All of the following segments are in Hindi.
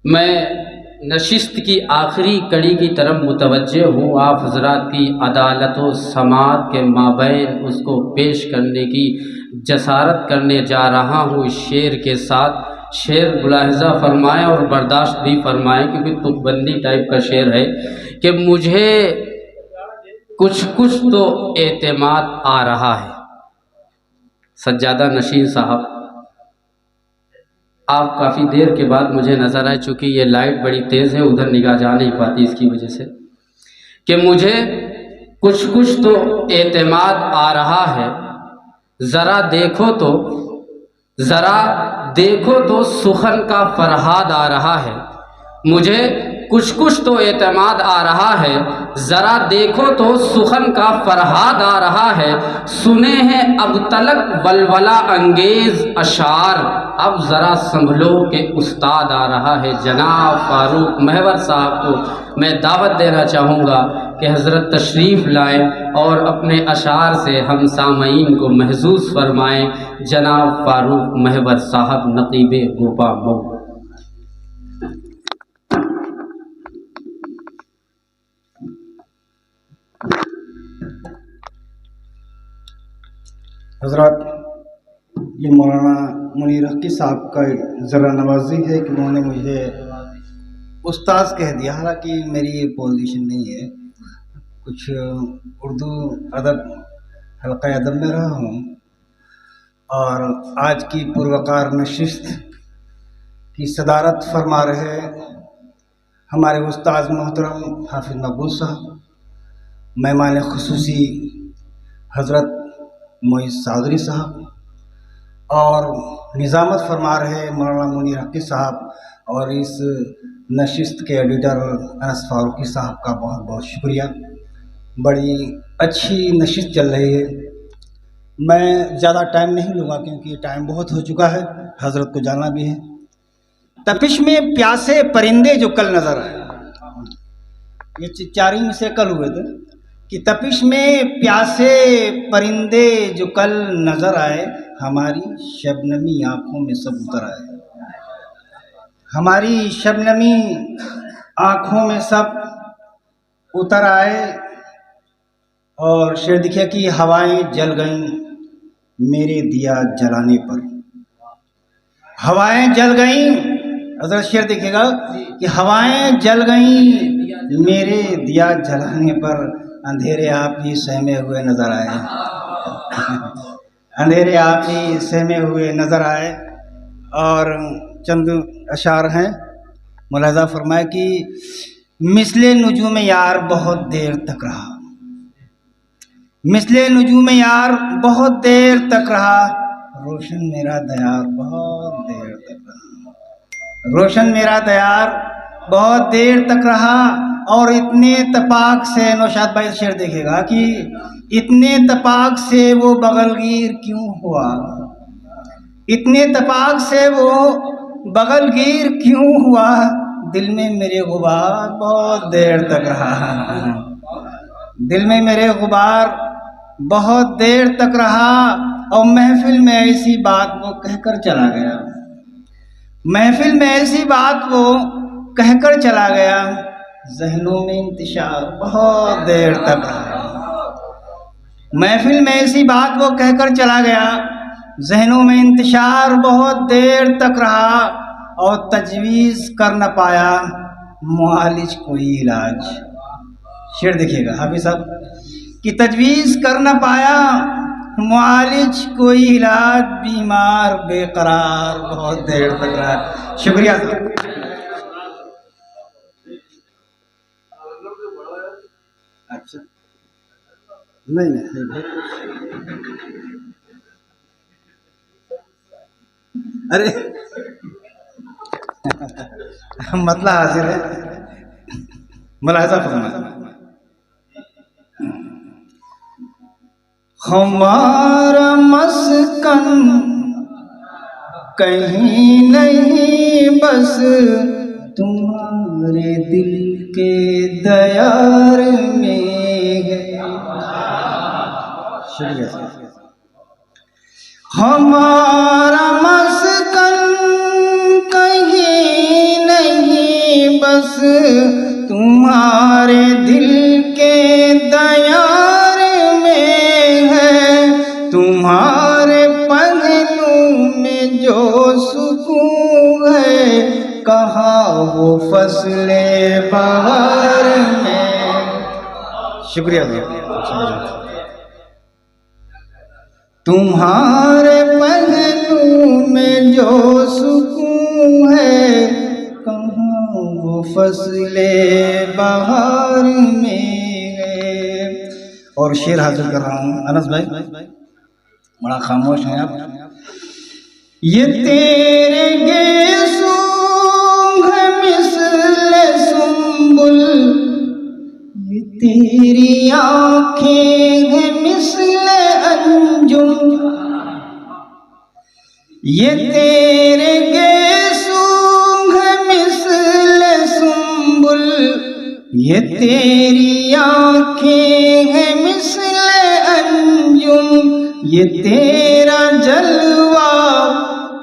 मैं नशिस्त की आखिरी कड़ी की तरफ मुतवज्जे हूँ। आप हज़रात की अदालत व समाअत के माबैन उसको पेश करने की जसारत करने जा रहा हूँ। इस शेर के साथ शेर मुलाहिज़ा फरमाएँ और बर्दाश्त भी फरमाएँ, क्योंकि तुकबंदी टाइप का शेर है कि मुझे कुछ कुछ तो एतमाद आ रहा है। सज्जादा नशीन साहब, आप काफ़ी देर के बाद मुझे नज़र आए, चूँकि ये लाइट बड़ी तेज़ है, उधर निगाह जा नहीं पाती इसकी वजह से, कि मुझे कुछ कुछ तो एतमाद आ रहा है। ज़रा देखो तो सुखन का फरहाद आ रहा है। मुझे कुछ कुछ तो एतमाद आ रहा है। ज़रा देखो तो सुखन का फरहाद आ रहा है। सुने हैं अब तलक वलवला अंगेज़ अशार, अब ज़रा संभलो के उस्ताद आ रहा है। जनाब फ़ारूक महवर साहब को मैं दावत देना चाहूँगा कि हज़रत तशरीफ़ लाएँ और अपने अशार से हम सामईन को महसूस फरमाएँ। जनाब फ़ारूक महवर साहब, नक़ीब गोपा मऊ। हज़रात, ये मौलाना मुनीर हक़ी साहब का ज़रा नवाजी है कि उन्होंने मुझे उस्ताद कह दिया। हालांकि मेरी ये पोजीशन नहीं है। कुछ उर्दू अदब हल्का अदब में रहा हूँ और आज की पुरवकार नशिस्त की सदारत फरमा रहे हमारे उस्ताद मोहतरम हाफिज़ मकबूल साहब, मेहमान खुसूसी हज़रत मोइज़ सादरी साहब और निज़ामत फरमा रहे मौलाना मुनीर हक़ी साहब और इस नशिस्त के एडिटर अनस फ़ारूकी साहब का बहुत बहुत शुक्रिया। बड़ी अच्छी नशिस्त चल रही है। मैं ज़्यादा टाइम नहीं लूँगा क्योंकि टाइम बहुत हो चुका है, हज़रत को जाना भी है। तपिश में प्यासे परिंदे जो कल नज़र आए, ये चिच्चारी में से कल हुए थे कि तपिश में प्यासे परिंदे जो कल नज़र आए, हमारी शबनमी आँखों में सब उतर आए। हमारी शबनमी आँखों में सब उतर आए। और शेर दिखे कि हवाएं जल गईं मेरे दिया जलाने पर। हवाएं जल गईं, अगर शेर दिखेगा कि हवाएं जल गईं मेरे दिया जलाने पर, अंधेरे आप ही सहमे हुए नजर आए। अंधेरे आप ही सहमे हुए नजर आए। और चंद अशार हैं, मुलाहिज़ा फरमाए कि मिसले नुजूम यार बहुत देर तक रहा, मिसले नुजूम यार बहुत देर तक रहा, रोशन मेरा दयार बहुत देर तक रहा, रोशन मेरा दयार बहुत देर तक रहा। और इतने तपाक से, नौशाद भाई शेर देखेगा कि इतने तपाक से वो बगलगीर क्यों हुआ, इतने तपाक से वो बगलगीर क्यों हुआ, दिल में मेरे गुबार बहुत देर तक रहा, दिल में मेरे गुबार बहुत देर तक रहा। और महफिल में ऐसी बात वो कहकर चला गया, महफिल में ऐसी बात वो कहकर चला गया, ज़हनों में इंतशार बहुत देर तक रहा। महफिल में ऐसी बात वो कहकर चला गया, ज़हनों में इंतशार बहुत देर तक रहा। और तजवीज़ कर न पाया मुआलिज कोई इलाज। शेर देखिएगा हाफिज़ साहब कि तजवीज़ कर न पाया मुआलिज कोई इलाज, बीमार बेकरार बहुत देर तक रहा। शुक्रिया। अच्छा, नहीं अरे मतलब हाजिर है, मुलाहिज़ा फरमाए। हमारा मस्कन कहीं नहीं बस तुम्हारे दिल के दयार में है। शुक्रिया। हमारा मस्कन कहीं नहीं बस तुम्हारे दिल के दयार में है, तुम्हारे पहलू में जो सुकून है, कहाँ वो फसले बहार में। शुक्रिया तुम्हारे पहलू में जो सुकून है, कहाँ वो फसले बहार में है। और शेर हाजिर कर रहा हूँ अनस भाई, बड़ा खामोश है आप। ये तेरे गेसूंग मिस्ले सुंबुल, ये तेरी आँखें हैं मिस्ले अंजुम, ये तेरे गेसूंग मिस्ले सुंबुल, ये तेरी आँखें हैं मिस्ले अंजुम, ये तेरा जलवा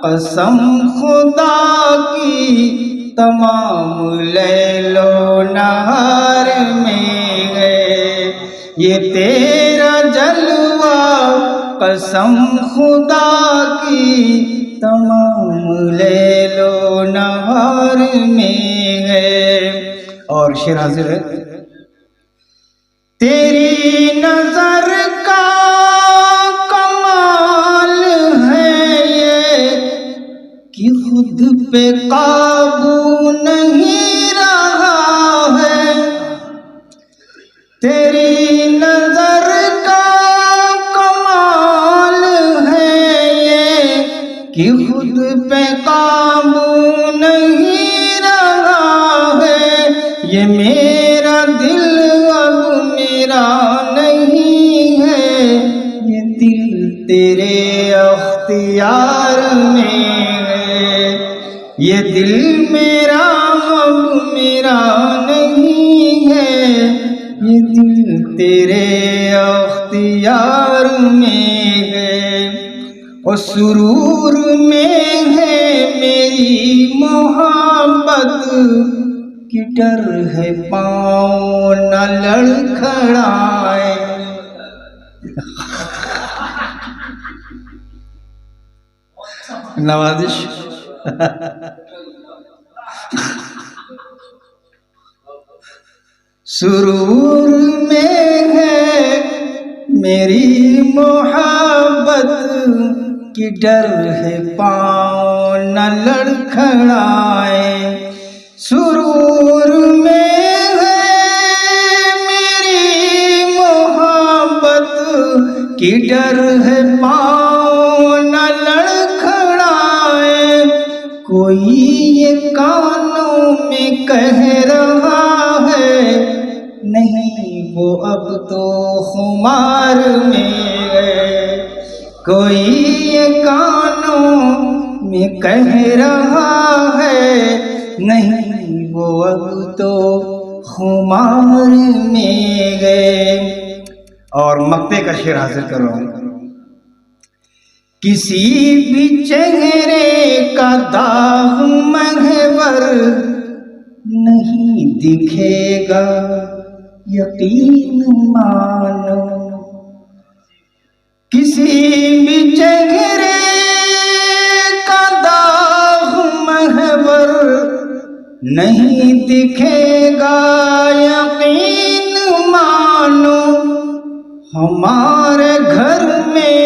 कसम खुदा की तमाम लैलो नहार में है। ये तेरा जलवा कसम खुदा की तमाम लैलो नहार में है। और शेर हाजिर है। तेरी नजर का कि खुद पे काबू नहीं रहा है, तेरी नजर का कमाल है ये कि खुद पे काबू नहीं रहा है। ये मेरा दिल अब मेरा नहीं है, ये दिल तेरे अख्तियार में, ये दिल मेरा अब मेरा नहीं है, ये दिल तेरे अख्तियार में है। और सुरूर में है मेरी मोहब्बत कि डर है पाँव न लड़खड़ाए। नवाजिश सुरूर में है मेरी मोहब्बत कि डर है पाँव न लड़खड़ाए। सुरूर में है मेरी मोहब्बत कि डर है पाँव न लड़खड़ाए। कोई ये कानों में कह रहा है, नहीं वो अब तो खुमार में है। कोई ये कानों में कह रहा है, नहीं वो अब तो खुमार में गए। और मक्ते का शेर हासिल कर रहा हूँ। किसी भी चेहरे का दाग महवर नहीं दिखेगा, यकीन मानो। किसी भी चेहरे का दाग महवर नहीं दिखेगा, यकीन मानो। हमारे घर में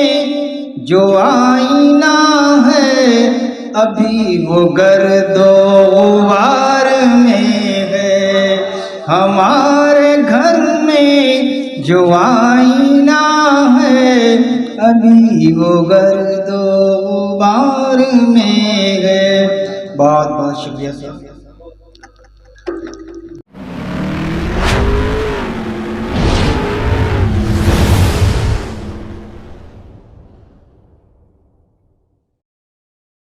जो आईना है, अभी वो गर्दो गुबार में है। हमारे घर में जो आईना है, अभी वो गर्दो गुबार में है। बहुत बहुत शुक्रिया सर।